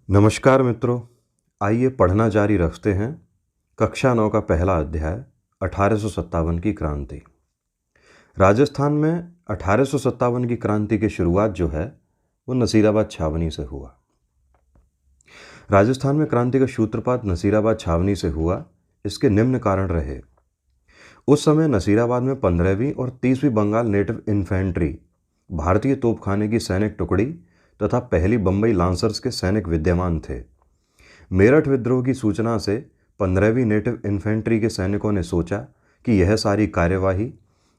नमस्कार मित्रों, आइए पढ़ना जारी रखते हैं। कक्षा 9 का पहला अध्याय 1857 की क्रांति। राजस्थान में 1857 की क्रांति की शुरुआत जो है वो नसीराबाद छावनी से हुआ। राजस्थान में क्रांति का सूत्रपात नसीराबाद छावनी से हुआ। इसके निम्न कारण रहे। उस समय नसीराबाद में 15वीं और 30वीं बंगाल नेटिव इन्फेंट्री, भारतीय तोपखाने की सैनिक टुकड़ी तथा पहली बम्बई लांसर्स के सैनिक विद्यमान थे। मेरठ विद्रोह की सूचना से 15वीं नेटिव इन्फेंट्री के सैनिकों ने सोचा कि यह सारी कार्यवाही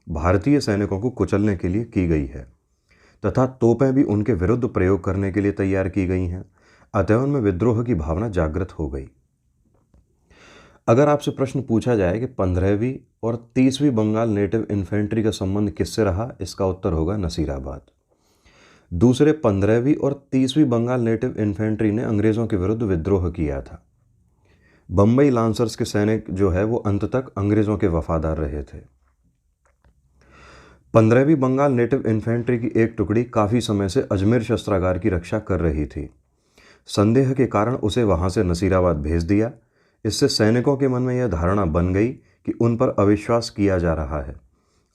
भारतीय सैनिकों को कुचलने के लिए की गई है तथा तोपें भी उनके विरुद्ध प्रयोग करने के लिए तैयार की गई हैं। अतः उनमें विद्रोह की भावना जागृत हो गई। अगर आपसे प्रश्न पूछा जाए कि 15वीं और 30वीं बंगाल नेटिव इन्फेंट्री का संबंध किससे रहा, इसका उत्तर होगा नसीराबाद। दूसरे 15वीं और 30वीं बंगाल नेटिव इन्फेंट्री ने अंग्रेज़ों के विरुद्ध विद्रोह किया था। बम्बई लांसर्स के सैनिक जो है वो अंत तक अंग्रेज़ों के वफादार रहे थे। 15वीं बंगाल नेटिव इन्फेंट्री की एक टुकड़ी काफ़ी समय से अजमेर शस्त्रागार की रक्षा कर रही थी। संदेह के कारण उसे वहाँ से नसीराबाद भेज दिया। इससे सैनिकों के मन में यह धारणा बन गई कि उन पर अविश्वास किया जा रहा है।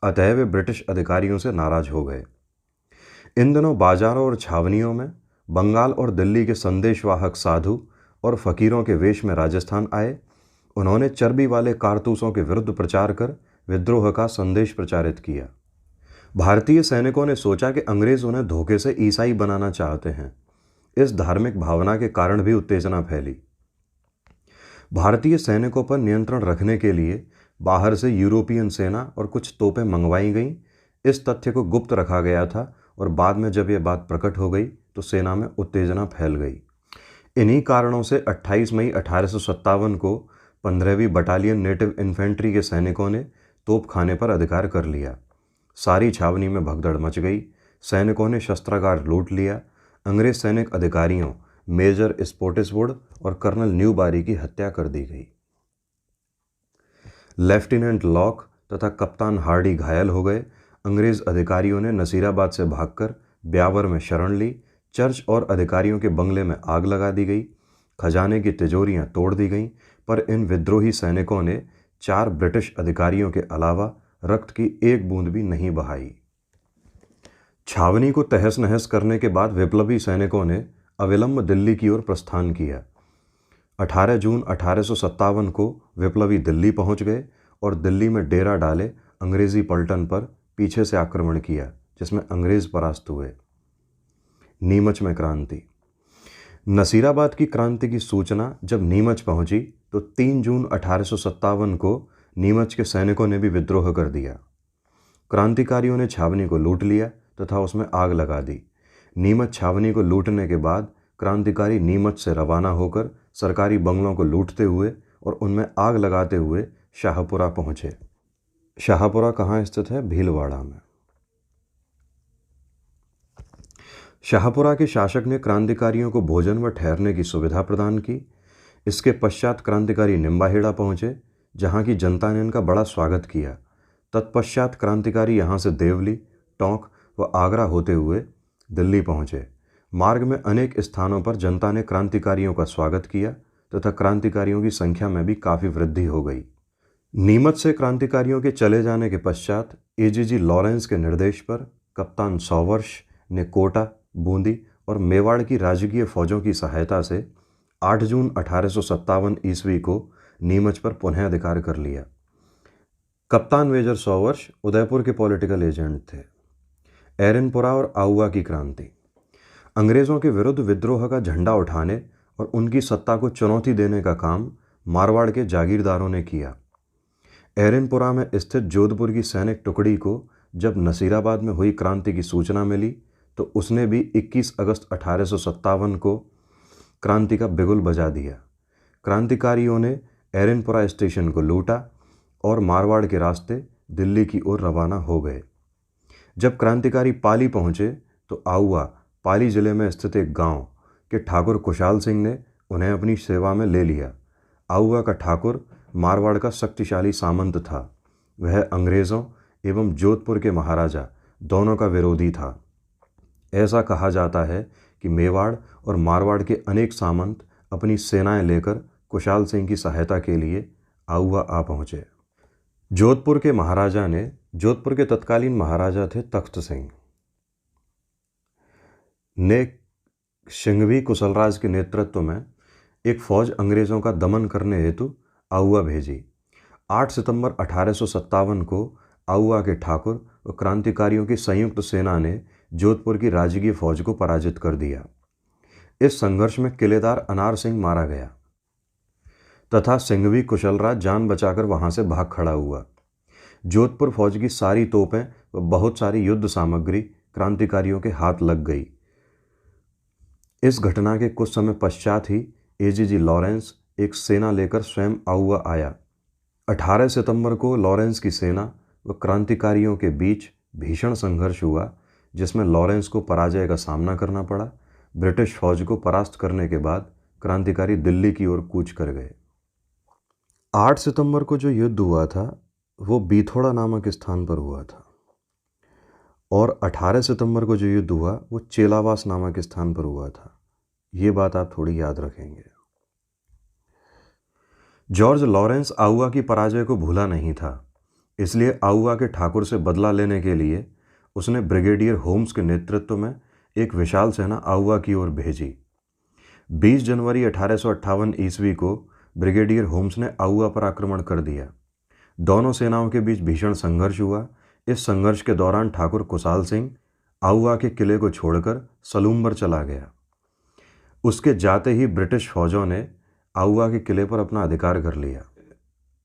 अतः वे ब्रिटिश अधिकारियों से नाराज हो गए। इन दिनों बाजारों और छावनियों में बंगाल और दिल्ली के संदेशवाहक साधु और फकीरों के वेश में राजस्थान आए। उन्होंने चर्बी वाले कारतूसों के विरुद्ध प्रचार कर विद्रोह का संदेश प्रचारित किया। भारतीय सैनिकों ने सोचा कि अंग्रेज उन्हें धोखे से ईसाई बनाना चाहते हैं। इस धार्मिक भावना के कारण भी उत्तेजना फैली। भारतीय सैनिकों पर नियंत्रण रखने के लिए बाहर से यूरोपियन सेना और कुछ तोपें मंगवाई गईं। इस तथ्य को गुप्त रखा गया था और बाद में जब यह बात प्रकट हो गई तो सेना में उत्तेजना फैल गई। इन्हीं कारणों से 28 मई 1857 को 15वीं बटालियन नेटिव इन्फेंट्री के सैनिकों ने तोपखाने पर अधिकार कर लिया। सारी छावनी में भगदड़ मच गई। सैनिकों ने शस्त्रागार लूट लिया। अंग्रेज सैनिक अधिकारियों मेजर स्पोटिसवुड और कर्नल न्यूबारी की हत्या कर दी गई। लेफ्टिनेंट लॉक तथा कप्तान हार्डी घायल हो गए। अंग्रेज अधिकारियों ने नसीराबाद से भागकर ब्यावर में शरण ली। चर्च और अधिकारियों के बंगले में आग लगा दी गई। खजाने की तिजोरियां तोड़ दी गईं। पर इन विद्रोही सैनिकों ने 4 ब्रिटिश अधिकारियों के अलावा रक्त की एक बूंद भी नहीं बहाई। छावनी को तहस नहस करने के बाद विप्लवी सैनिकों ने अविलंब दिल्ली की ओर प्रस्थान किया। 18 जून 1857 को विप्लवी दिल्ली पहुंच गए और दिल्ली में डेरा डाले अंग्रेजी पलटन पर पीछे से आक्रमण किया, जिसमें अंग्रेज परास्त हुए। नीमच में क्रांति। नसीराबाद की क्रांति की सूचना जब नीमच पहुंची तो 3 जून 1857 को नीमच के सैनिकों ने भी विद्रोह कर दिया। क्रांतिकारियों ने छावनी को लूट लिया तथा उसमें आग लगा दी। नीमच छावनी को लूटने के बाद क्रांतिकारी नीमच से रवाना होकर सरकारी बंगलों को लूटते हुए और उनमें आग लगाते हुए शाहपुरा पहुंचे। शाहपुरा कहाँ स्थित है? भीलवाड़ा में। शाहपुरा के शासक ने क्रांतिकारियों को भोजन व ठहरने की सुविधा प्रदान की। इसके पश्चात क्रांतिकारी निम्बाहेड़ा पहुंचे, जहां की जनता ने इनका बड़ा स्वागत किया। तत्पश्चात क्रांतिकारी यहां से देवली, टोंक व आगरा होते हुए दिल्ली पहुंचे। मार्ग में अनेक स्थानों पर जनता ने क्रांतिकारियों का स्वागत किया तथा क्रांतिकारियों की संख्या में भी काफ़ी वृद्धि हो गई। नीमच से क्रांतिकारियों के चले जाने के पश्चात एजीजी लॉरेंस के निर्देश पर कप्तान सॉवर्ष ने कोटा, बूंदी और मेवाड़ की राजकीय फौजों की सहायता से 8 जून 1857 ईस्वी को नीमच पर पुनः अधिकार कर लिया। कप्तान मेजर सॉवर्ष उदयपुर के पॉलिटिकल एजेंट थे। एरनपुरा और आउवा की क्रांति। अंग्रेज़ों के विरुद्ध विद्रोह का झंडा उठाने और उनकी सत्ता को चुनौती देने का काम मारवाड़ के जागीरदारों ने किया। एरनपुरा में स्थित जोधपुर की सैनिक टुकड़ी को जब नसीराबाद में हुई क्रांति की सूचना मिली तो उसने भी 21 अगस्त 1857 को क्रांति का बिगुल बजा दिया। क्रांतिकारियों ने एरनपुरा स्टेशन को लूटा और मारवाड़ के रास्ते दिल्ली की ओर रवाना हो गए। जब क्रांतिकारी पाली पहुंचे तो आउवा, पाली जिले में स्थित एक गांव के ठाकुर कुशाल सिंह ने उन्हें अपनी सेवा में ले लिया। आउवा का ठाकुर मारवाड़ का शक्तिशाली सामंत था। वह अंग्रेज़ों एवं जोधपुर के महाराजा दोनों का विरोधी था। ऐसा कहा जाता है कि मेवाड़ और मारवाड़ के अनेक सामंत अपनी सेनाएं लेकर कुशाल सिंह की सहायता के लिए आऊआ आ पहुंचे। जोधपुर के तत्कालीन महाराजा थे तख्त सिंह ने सिंघवी कुशलराज के नेतृत्व में एक फौज अंग्रेजों का दमन करने हेतु आऊआ भेजी। 8 सितंबर 1857 को आऊआ के ठाकुर व क्रांतिकारियों की संयुक्त सेना ने जोधपुर की राजकीय फौज को पराजित कर दिया। इस संघर्ष में किलेदार अनार सिंह मारा गया तथा सिंघवी कुशलराज जान बचाकर वहां से भाग खड़ा हुआ। जोधपुर फौज की सारी तोपें व बहुत सारी युद्ध सामग्री क्रांतिकारियों के हाथ लग गई। इस घटना के कुछ समय पश्चात ही एजीजी लॉरेंस एक सेना लेकर स्वयं आऊआ आया। 18 सितंबर को लॉरेंस की सेना व क्रांतिकारियों के बीच भीषण संघर्ष हुआ, जिसमें लॉरेंस को पराजय का सामना करना पड़ा। ब्रिटिश फौज को परास्त करने के बाद क्रांतिकारी दिल्ली की ओर कूच कर गए। 8 सितंबर को जो युद्ध हुआ था वो बीथोड़ा नामक स्थान पर हुआ था और 18 सितंबर को जो युद्ध हुआ वो चेलावास नामक स्थान पर हुआ था। ये बात आप थोड़ी याद रखेंगे। जॉर्ज लॉरेंस आऊआ की पराजय को भूला नहीं था, इसलिए आऊआ के ठाकुर से बदला लेने के लिए उसने ब्रिगेडियर होम्स के नेतृत्व में एक विशाल सेना आऊआ की ओर भेजी। 20 जनवरी 1858 ईस्वी को ब्रिगेडियर होम्स ने आऊआ पर आक्रमण कर दिया। दोनों सेनाओं के बीच भीषण संघर्ष हुआ। इस संघर्ष के दौरान ठाकुर कुशाल सिंह आऊआ के किले को छोड़कर सलूम्बर चला गया। उसके जाते ही ब्रिटिश फौजों ने आऊआ के किले पर अपना अधिकार कर लिया।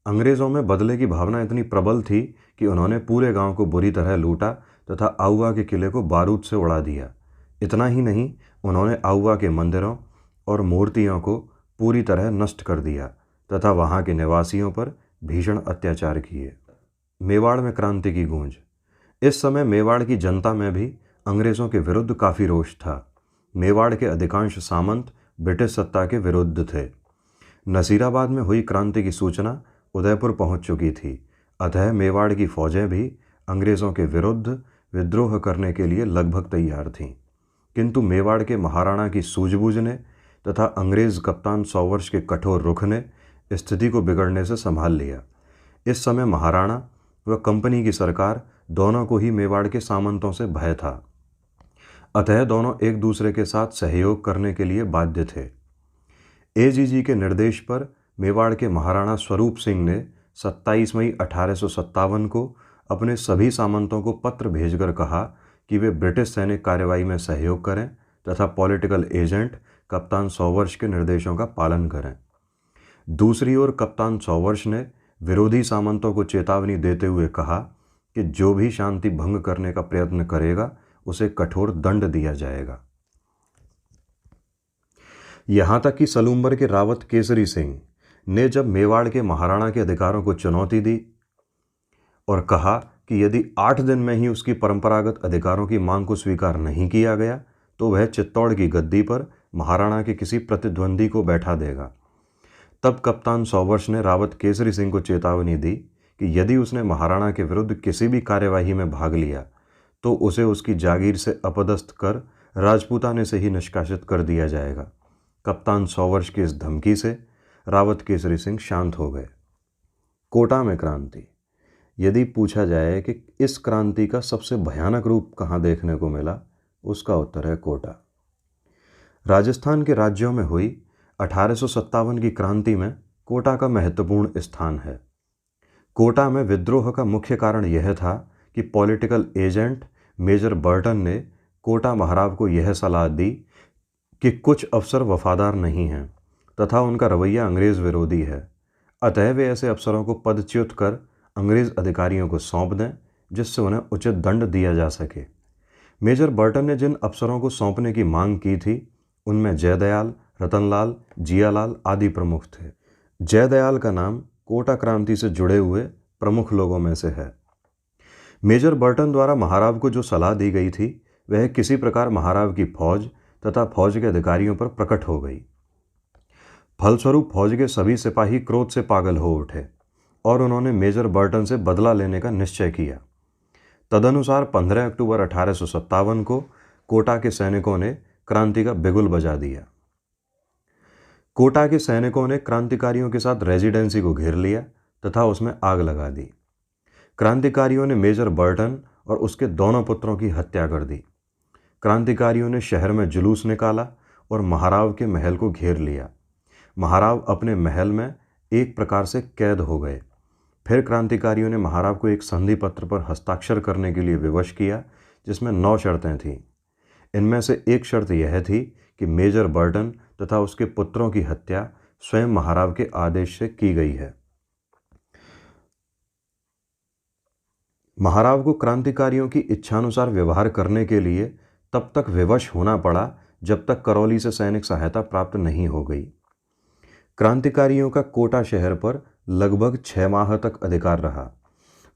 अंग्रेज़ों में बदले की भावना इतनी प्रबल थी कि उन्होंने पूरे गांव को बुरी तरह लूटा तथा आऊआ के किले को बारूद से उड़ा दिया। इतना ही नहीं, उन्होंने आऊआ के मंदिरों और मूर्तियों को पूरी तरह नष्ट कर दिया तथा वहां के निवासियों पर भीषण अत्याचार किए। मेवाड़ में क्रांति की गूंज। इस समय मेवाड़ की जनता में भी अंग्रेज़ों के विरुद्ध काफ़ी रोष था। मेवाड़ के अधिकांश सामंत ब्रिटिश सत्ता के विरुद्ध थे। नसीराबाद में हुई क्रांति की सूचना उदयपुर पहुंच चुकी थी, अतः मेवाड़ की फौजें भी अंग्रेज़ों के विरुद्ध विद्रोह करने के लिए लगभग तैयार थीं। किंतु मेवाड़ के महाराणा की सूझबूझ ने तथा अंग्रेज़ कप्तान सौवर्ष के कठोर रुख ने स्थिति को बिगड़ने से संभाल लिया। इस समय महाराणा व कंपनी की सरकार दोनों को ही मेवाड़ के सामंतों से भय था, अतः दोनों एक दूसरे के साथ सहयोग करने के लिए बाध्य थे। एजीजी के निर्देश पर मेवाड़ के महाराणा स्वरूप सिंह ने 27 मई 1857 को अपने सभी सामंतों को पत्र भेजकर कहा कि वे ब्रिटिश सैनिक कार्रवाई में सहयोग करें तथा पॉलिटिकल एजेंट कप्तान सौवर्ष के निर्देशों का पालन करें। दूसरी ओर कप्तान सौवर्ष ने विरोधी सामंतों को चेतावनी देते हुए कहा कि जो भी शांति भंग करने का प्रयत्न करेगा उसे कठोर दंड दिया जाएगा। यहाँ तक कि सलूम्बर के रावत केसरी सिंह ने जब मेवाड़ के महाराणा के अधिकारों को चुनौती दी और कहा कि यदि 8 दिन में ही उसकी परंपरागत अधिकारों की मांग को स्वीकार नहीं किया गया तो वह चित्तौड़ की गद्दी पर महाराणा के किसी प्रतिद्वंदी को बैठा देगा, तब कप्तान सौवर्ष ने रावत केसरी सिंह को चेतावनी दी कि यदि उसने महाराणा के विरुद्ध किसी भी कार्यवाही में भाग लिया तो उसे उसकी जागीर से अपदस्थ कर राजपूताने से ही निष्कासित कर दिया जाएगा। कप्तान सौवर्ष की इस धमकी से रावत केसरी सिंह शांत हो गए। कोटा में क्रांति। यदि पूछा जाए कि इस क्रांति का सबसे भयानक रूप कहाँ देखने को मिला, उसका उत्तर है कोटा। राजस्थान के राज्यों में हुई 1857 की क्रांति में कोटा का महत्वपूर्ण स्थान है। कोटा में विद्रोह का मुख्य कारण यह था कि पॉलिटिकल एजेंट मेजर बर्टन ने कोटा महाराव को यह सलाह दी कि कुछ अफसर वफादार नहीं हैं तथा उनका रवैया अंग्रेज़ विरोधी है, अतः वे ऐसे अफसरों को पदच्युत कर अंग्रेज़ अधिकारियों को सौंप दें जिससे उन्हें उचित दंड दिया जा सके। मेजर बर्टन ने जिन अफसरों को सौंपने की मांग की थी उनमें जयदयाल, रतनलाल, जियालाल आदि प्रमुख थे। जयदयाल का नाम कोटा क्रांति से जुड़े हुए प्रमुख लोगों में से है। मेजर बर्टन द्वारा महाराव को जो सलाह दी गई थी वह किसी प्रकार महाराव की फौज तथा फौज के अधिकारियों पर प्रकट हो गई। फलस्वरूप फौज के सभी सिपाही क्रोध से पागल हो उठे और उन्होंने मेजर बर्टन से बदला लेने का निश्चय किया। तदनुसार 15 अक्टूबर 1857 को कोटा के सैनिकों ने क्रांति का बिगुल बजा दिया। कोटा के सैनिकों ने क्रांतिकारियों के साथ रेजिडेंसी को घेर लिया तथा उसमें आग लगा दी। क्रांतिकारियों ने मेजर बर्टन और उसके दोनों पुत्रों की हत्या कर दी। क्रांतिकारियों ने शहर में जुलूस निकाला और महाराव के महल को घेर लिया। महाराव अपने महल में एक प्रकार से कैद हो गए। फिर क्रांतिकारियों ने महाराव को एक संधि पत्र पर हस्ताक्षर करने के लिए विवश किया, जिसमें 9 शर्तें थीं। इनमें से एक शर्त यह थी कि मेजर बर्टन तथा उसके पुत्रों की हत्या स्वयं महाराव के आदेश से की गई है। महाराव को क्रांतिकारियों की इच्छानुसार व्यवहार करने के लिए तब तक विवश होना पड़ा जब तक करौली से सैनिक सहायता प्राप्त नहीं हो गई। क्रांतिकारियों का कोटा शहर पर लगभग 6 माह तक अधिकार रहा।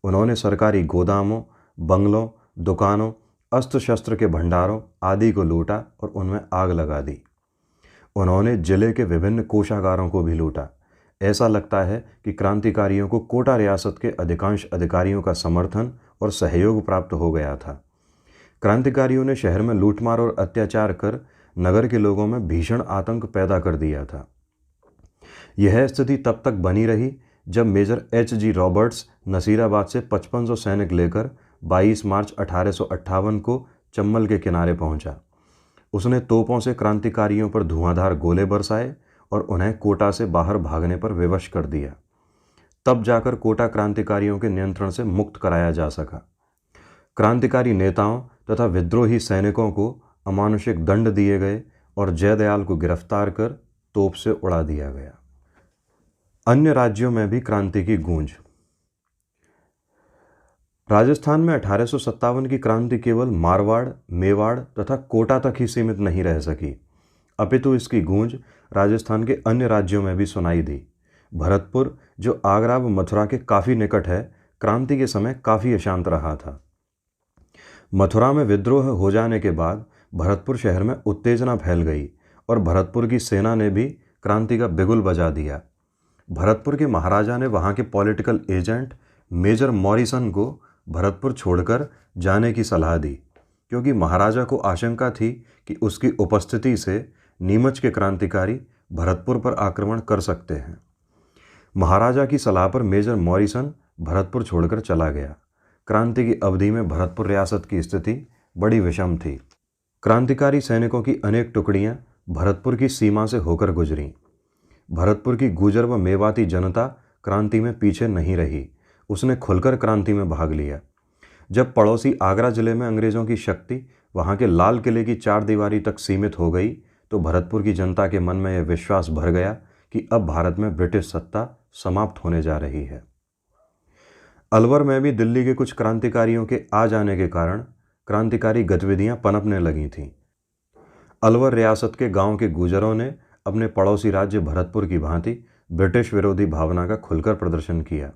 उन्होंने सरकारी गोदामों, बंगलों, दुकानों, अस्त्र शस्त्र के भंडारों आदि को लूटा और उनमें आग लगा दी। उन्होंने जिले के विभिन्न कोषागारों को भी लूटा। ऐसा लगता है कि क्रांतिकारियों को कोटा रियासत के अधिकांश अधिकारियों का समर्थन और सहयोग प्राप्त हो गया था। क्रांतिकारियों ने शहर में लूटमार और अत्याचार कर नगर के लोगों में भीषण आतंक पैदा कर दिया था। यह स्थिति तब तक बनी रही जब मेजर H.G. रॉबर्ट्स नसीराबाद से 5500 सैनिक लेकर 22 मार्च 1858 को चम्बल के किनारे पहुंचा। उसने तोपों से क्रांतिकारियों पर धुआंधार गोले बरसाए और उन्हें कोटा से बाहर भागने पर विवश कर दिया। तब जाकर कोटा क्रांतिकारियों के नियंत्रण से मुक्त कराया जा सका। क्रांतिकारी नेताओं तथा विद्रोही सैनिकों को अमानुषिक दंड दिए गए और जयदयाल को गिरफ्तार कर तोप से उड़ा दिया गया। अन्य राज्यों में भी क्रांति की गूंज। राजस्थान में 1857 की क्रांति केवल मारवाड़, मेवाड़ तथा कोटा तक ही सीमित नहीं रह सकी, अपितु इसकी गूंज राजस्थान के अन्य राज्यों में भी सुनाई दी। भरतपुर, जो आगरा व मथुरा के काफ़ी निकट है, क्रांति के समय काफ़ी अशांत रहा था। मथुरा में विद्रोह हो जाने के बाद भरतपुर शहर में उत्तेजना फैल गई और भरतपुर की सेना ने भी क्रांति का बिगुल बजा दिया। भरतपुर के महाराजा ने वहाँ के पॉलिटिकल एजेंट मेजर मॉरिसन को भरतपुर छोड़कर जाने की सलाह दी, क्योंकि महाराजा को आशंका थी कि उसकी उपस्थिति से नीमच के क्रांतिकारी भरतपुर पर आक्रमण कर सकते हैं। महाराजा की सलाह पर मेजर मॉरिसन भरतपुर छोड़कर चला गया। क्रांति की अवधि में भरतपुर रियासत की स्थिति बड़ी विषम थी। क्रांतिकारी सैनिकों की अनेक टुकड़ियां भरतपुर की सीमा से होकर गुजरीं। भरतपुर की गुर्जर व मेवाती जनता क्रांति में पीछे नहीं रही। उसने खुलकर क्रांति में भाग लिया। जब पड़ोसी आगरा जिले में अंग्रेज़ों की शक्ति वहाँ के लाल किले की 4 दीवारी तक सीमित हो गई, तो भरतपुर की जनता के मन में यह विश्वास भर गया कि अब भारत में ब्रिटिश सत्ता समाप्त होने जा रही है। अलवर में भी दिल्ली के कुछ क्रांतिकारियों के आ जाने के कारण क्रांतिकारी गतिविधियां पनपने लगी थीं। अलवर रियासत के गांव के गुर्जरों ने अपने पड़ोसी राज्य भरतपुर की भांति ब्रिटिश विरोधी भावना का खुलकर प्रदर्शन किया।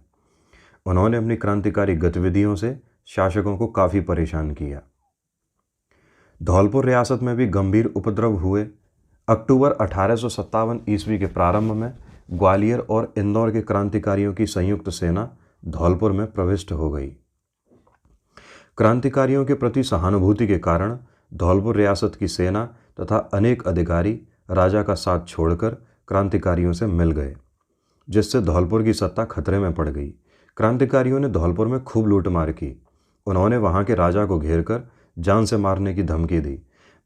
उन्होंने अपनी क्रांतिकारी गतिविधियों से शासकों को काफ़ी परेशान किया। धौलपुर रियासत में भी गंभीर उपद्रव हुए। अक्टूबर 1857 ईस्वी के प्रारंभ में ग्वालियर और इंदौर के क्रांतिकारियों की संयुक्त सेना धौलपुर में प्रविष्ट हो गई। क्रांतिकारियों के प्रति सहानुभूति के कारण धौलपुर रियासत की सेना तथा अनेक अधिकारी राजा का साथ छोड़कर क्रांतिकारियों से मिल गए, जिससे धौलपुर की सत्ता खतरे में पड़ गई। क्रांतिकारियों ने धौलपुर में खूब लूटमार की। उन्होंने वहां के राजा को घेरकर जान से मारने की धमकी दी।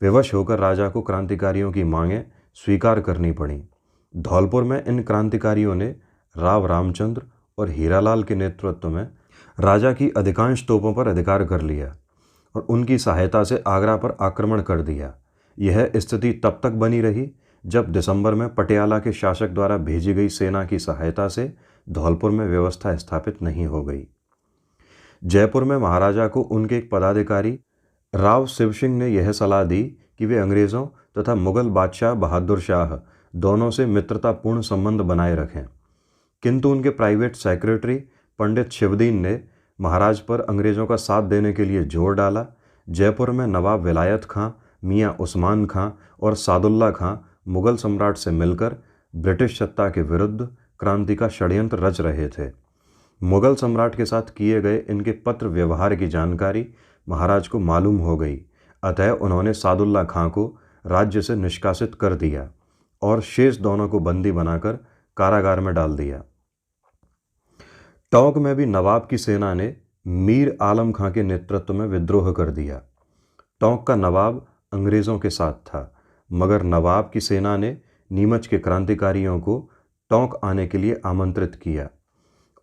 विवश होकर राजा को क्रांतिकारियों की मांगें स्वीकार करनी पड़ी। धौलपुर में इन क्रांतिकारियों ने राव रामचंद्र और हीरालाल के नेतृत्व में राजा की अधिकांश तोपों पर अधिकार कर लिया और उनकी सहायता से आगरा पर आक्रमण कर दिया। यह स्थिति तब तक बनी रही जब दिसंबर में पटियाला के शासक द्वारा भेजी गई सेना की सहायता से धौलपुर में व्यवस्था स्थापित नहीं हो गई। जयपुर में महाराजा को उनके एक पदाधिकारी राव शिव सिंह ने यह सलाह दी कि वे अंग्रेज़ों तथा मुगल बादशाह बहादुर शाह दोनों से मित्रतापूर्ण संबंध बनाए रखें, किंतु उनके प्राइवेट सेक्रेटरी पंडित शिवदीन ने महाराज पर अंग्रेज़ों का साथ देने के लिए जोर डाला। जयपुर में नवाब विलायत खां, मियाँ उस्मान खां और सादुल्ला खां मुगल सम्राट से मिलकर ब्रिटिश सत्ता के विरुद्ध क्रांति का षड्यंत्र रच रहे थे। मुगल सम्राट के साथ किए गए इनके पत्र व्यवहार की जानकारी महाराज को मालूम हो गई। अतः उन्होंने सादुल्ला खां को राज्य से निष्कासित कर दिया और शेष दोनों को बंदी बनाकर कारागार में डाल दिया। टोंक में भी नवाब की सेना ने मीर आलम खां के नेतृत्व में विद्रोह कर दिया। टोंक का नवाब अंग्रेज़ों के साथ था, मगर नवाब की सेना ने नीमच के क्रांतिकारियों को टोंक आने के लिए आमंत्रित किया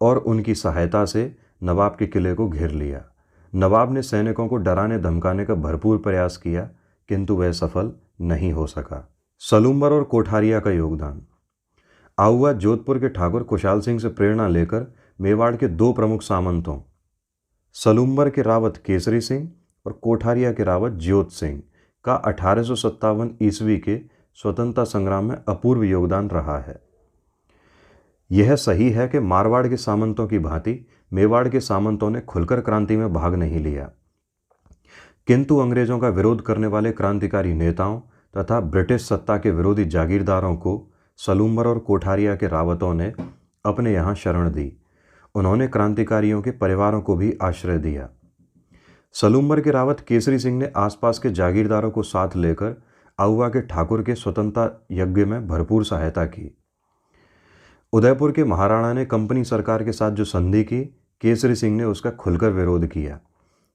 और उनकी सहायता से नवाब के किले को घेर लिया। नवाब ने सैनिकों को डराने धमकाने का भरपूर प्रयास किया, किंतु वह सफल नहीं हो सका। सलूम्बर और कोठारिया का योगदान। आउवा जोधपुर के ठाकुर कुशाल सिंह से प्रेरणा लेकर मेवाड़ के दो प्रमुख सामंतों सलूम्बर के रावत केसरी सिंह और कोठारिया के रावत ज्योत सिंह का 1857 ईस्वी के स्वतंत्रता संग्राम में अपूर्व योगदान रहा है। यह सही है कि मारवाड़ के सामंतों की भांति मेवाड़ के सामंतों ने खुलकर क्रांति में भाग नहीं लिया, किंतु अंग्रेजों का विरोध करने वाले क्रांतिकारी नेताओं तथा ब्रिटिश सत्ता के विरोधी जागीरदारों को सलूम्बर और कोठारिया के रावतों ने अपने यहाँ शरण दी। उन्होंने क्रांतिकारियों के परिवारों को भी आश्रय दिया। सलूम्बर के रावत केसरी सिंह ने आसपास के जागीरदारों को साथ लेकर आउवा के ठाकुर के स्वतंत्रता यज्ञ में भरपूर सहायता की। उदयपुर के महाराणा ने कंपनी सरकार के साथ जो संधि की, केसरी सिंह ने उसका खुलकर विरोध किया।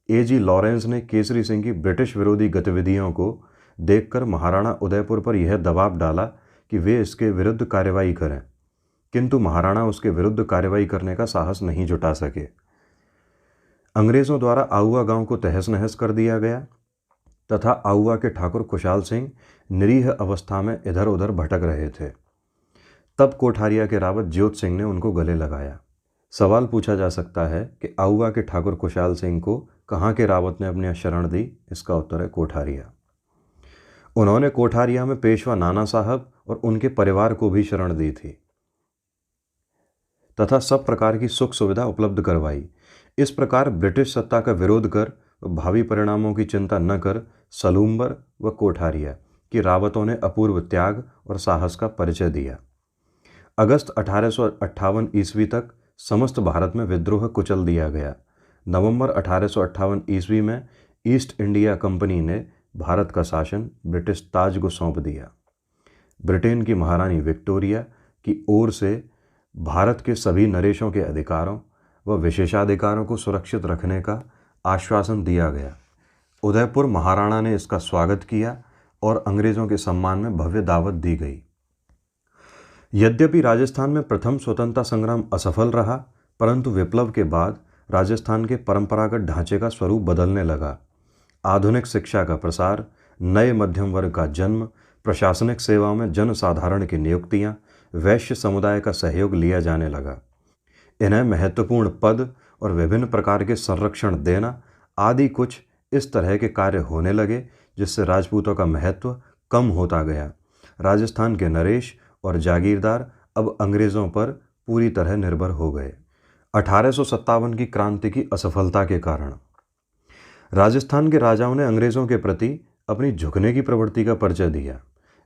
A.G. लॉरेंस ने केसरी सिंह की ब्रिटिश विरोधी गतिविधियों को देखकर महाराणा उदयपुर पर यह दबाव डाला कि वे इसके विरुद्ध कार्रवाई करें, किंतु महाराणा उसके विरुद्ध कार्रवाई करने का साहस नहीं जुटा सके। अंग्रेज़ों द्वारा आउवा गांव को तहस नहस कर दिया गया तथा आउवा के ठाकुर कुशाल सिंह निरीह अवस्था में इधर उधर भटक रहे थे। तब कोठारिया के रावत ज्योत सिंह ने उनको गले लगाया। सवाल पूछा जा सकता है कि आउवा के ठाकुर कुशाल सिंह को कहाँ के रावत ने अपनी शरण दी? इसका उत्तर है कोठारिया। उन्होंने कोठारिया में पेशवा नाना साहब और उनके परिवार को भी शरण दी थी तथा सब प्रकार की सुख सुविधा उपलब्ध करवाई। इस प्रकार ब्रिटिश सत्ता का विरोध कर भावी परिणामों की चिंता न कर सलूम्बर व कोठारिया की रावतों ने अपूर्व त्याग और साहस का परिचय दिया। अगस्त 1858 ईस्वी तक समस्त भारत में विद्रोह कुचल दिया गया। नवंबर 1858 ईस्वी में ईस्ट इंडिया कंपनी ने भारत का शासन ब्रिटिश ताज को सौंप दिया। ब्रिटेन की महारानी विक्टोरिया की ओर से भारत के सभी नरेशों के अधिकारों व विशेषाधिकारों को सुरक्षित रखने का आश्वासन दिया गया। उदयपुर महाराणा ने इसका स्वागत किया और अंग्रेज़ों के सम्मान में भव्य दावत दी गई। यद्यपि राजस्थान में प्रथम स्वतंत्रता संग्राम असफल रहा, परंतु विप्लव के बाद राजस्थान के परंपरागत ढांचे का स्वरूप बदलने लगा। आधुनिक शिक्षा का प्रसार, नए मध्यम वर्ग का जन्म, प्रशासनिक सेवाओं में जनसाधारण की नियुक्तियां, वैश्य समुदाय का सहयोग लिया जाने लगा। इन्हें महत्वपूर्ण पद और विभिन्न प्रकार के संरक्षण देना आदि कुछ इस तरह के कार्य होने लगे, जिससे राजपूतों का महत्व कम होता गया। राजस्थान के नरेश और जागीरदार अब अंग्रेज़ों पर पूरी तरह निर्भर हो गए। 1857 की क्रांति की असफलता के कारण राजस्थान के राजाओं ने अंग्रेज़ों के प्रति अपनी झुकने की प्रवृत्ति का परिचय दिया।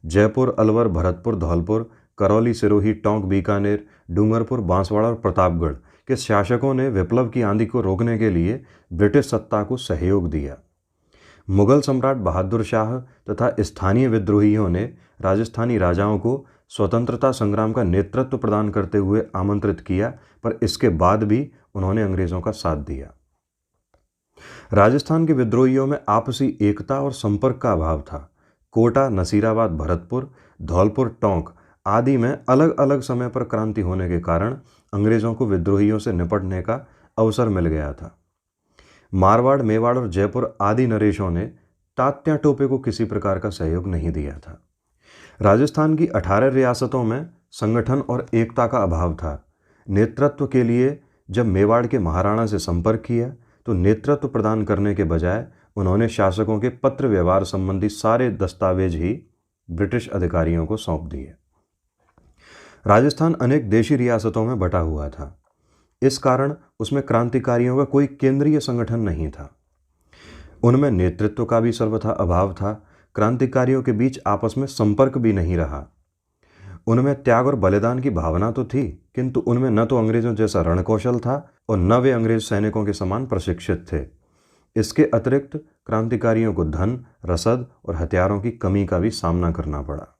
जयपुर, अलवर, भरतपुर, धौलपुर, करौली, सिरोही, टोंक, बीकानेर, डूंगरपुर, बांसवाड़ा और प्रतापगढ़ के शासकों ने विप्लव की आंधी को रोकने के लिए ब्रिटिश सत्ता को सहयोग दिया। मुगल सम्राट बहादुर शाह तथा स्थानीय विद्रोहियों ने राजस्थानी राजाओं को स्वतंत्रता संग्राम का नेतृत्व प्रदान करते हुए आमंत्रित किया, पर इसके बाद भी उन्होंने अंग्रेज़ों का साथ दिया। राजस्थान के विद्रोहियों में आपसी एकता और संपर्क का अभाव था। कोटा, नसीराबाद, भरतपुर, धौलपुर, टोंक आदि में अलग अलग समय पर क्रांति होने के कारण अंग्रेज़ों को विद्रोहियों से निपटने का अवसर मिल गया था। मारवाड़, मेवाड़ और जयपुर आदि नरेशों ने तात्या टोपे को किसी प्रकार का सहयोग नहीं दिया था। राजस्थान की 18 रियासतों में संगठन और एकता का अभाव था। नेतृत्व के लिए जब मेवाड़ के महाराणा से संपर्क किया तो नेतृत्व प्रदान करने के बजाय उन्होंने शासकों के पत्र व्यवहार संबंधी सारे दस्तावेज ही ब्रिटिश अधिकारियों को सौंप दिए। राजस्थान अनेक देशी रियासतों में बटा हुआ था। इस कारण उसमें क्रांतिकारियों का कोई केंद्रीय संगठन नहीं था। उनमें नेतृत्व का भी सर्वथा अभाव था। क्रांतिकारियों के बीच आपस में संपर्क भी नहीं रहा। उनमें त्याग और बलिदान की भावना तो थी, किंतु उनमें न तो अंग्रेजों जैसा रणकौशल था और न वे अंग्रेज सैनिकों के समान प्रशिक्षित थे। इसके अतिरिक्त क्रांतिकारियों को धन, रसद और हथियारों की कमी का भी सामना करना पड़ा।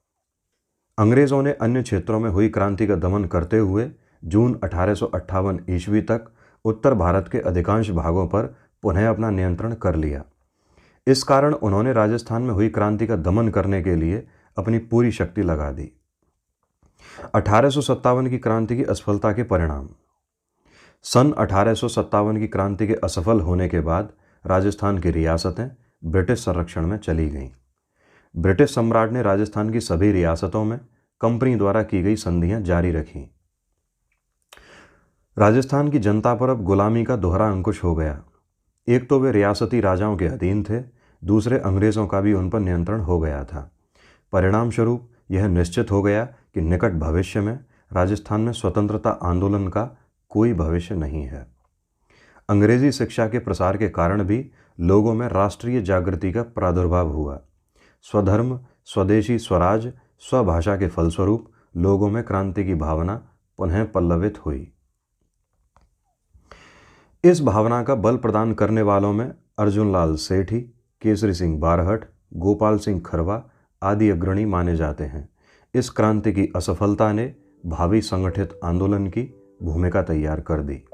अंग्रेज़ों ने अन्य क्षेत्रों में हुई क्रांति का दमन करते हुए जून 1858 ईस्वी तक उत्तर भारत के अधिकांश भागों पर पुनः अपना नियंत्रण कर लिया। इस कारण उन्होंने राजस्थान में हुई क्रांति का दमन करने के लिए अपनी पूरी शक्ति लगा दी। 1857 की क्रांति की असफलता के परिणाम। सन 1857 की क्रांति के असफल होने के बाद राजस्थान की रियासतें ब्रिटिश संरक्षण में चली गईं। ब्रिटिश सम्राट ने राजस्थान की सभी रियासतों में कंपनी द्वारा की गई संधियां जारी रखीं। राजस्थान की जनता पर अब गुलामी का दोहरा अंकुश हो गया। एक तो वे रियासती राजाओं के अधीन थे, दूसरे अंग्रेज़ों का भी उन पर नियंत्रण हो गया था। परिणाम स्वरूप यह निश्चित हो गया कि निकट भविष्य में राजस्थान में स्वतंत्रता आंदोलन का कोई भविष्य नहीं है। अंग्रेजी शिक्षा के प्रसार के कारण भी लोगों में राष्ट्रीय जागृति का प्रादुर्भाव हुआ। स्वधर्म, स्वदेशी स्वराज, स्वभाषा के फलस्वरूप लोगों में क्रांति की भावना पुनः पल्लवित हुई। इस भावना का बल प्रदान करने वालों में अर्जुन लाल सेठी, केसरी सिंह बारहट, गोपाल सिंह खरवा आदि अग्रणी माने जाते हैं। इस क्रांति की असफलता ने भावी संगठित आंदोलन की भूमिका तैयार कर दी।